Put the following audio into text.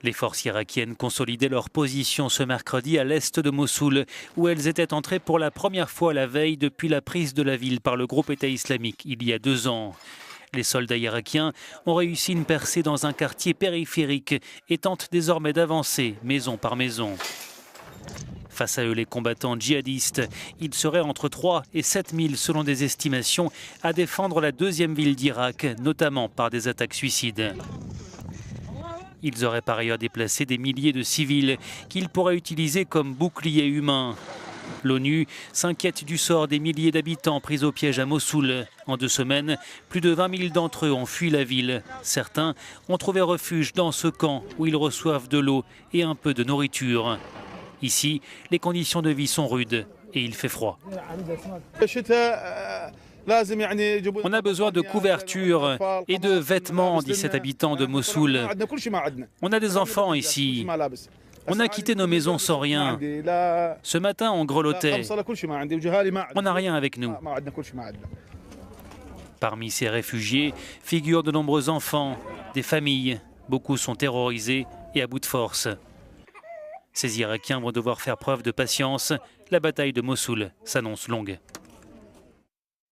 Les forces irakiennes consolidaient leur position ce mercredi à l'est de Mossoul, où elles étaient entrées pour la première fois la veille depuis la prise de la ville par le groupe État islamique il y a 2 ans. Les soldats irakiens ont réussi une percée dans un quartier périphérique et tentent désormais d'avancer maison par maison. Face à eux, les combattants djihadistes, ils seraient entre 3 et 7 000 selon des estimations à défendre la deuxième ville d'Irak, notamment par des attaques suicides. Ils auraient par ailleurs déplacé des milliers de civils qu'ils pourraient utiliser comme boucliers humains. L'ONU s'inquiète du sort des milliers d'habitants pris au piège à Mossoul. En 2 semaines, plus de 20 000 d'entre eux ont fui la ville. Certains ont trouvé refuge dans ce camp où ils reçoivent de l'eau et un peu de nourriture. Ici, les conditions de vie sont rudes et il fait froid. On a besoin de couverture et de vêtements, dit cet habitant de Mossoul. On a des enfants ici. On a quitté nos maisons sans rien. Ce matin, on grelottait. On n'a rien avec nous. Parmi ces réfugiés figurent de nombreux enfants, des familles. Beaucoup sont terrorisés et à bout de force. Ces Irakiens vont devoir faire preuve de patience. La bataille de Mossoul s'annonce longue.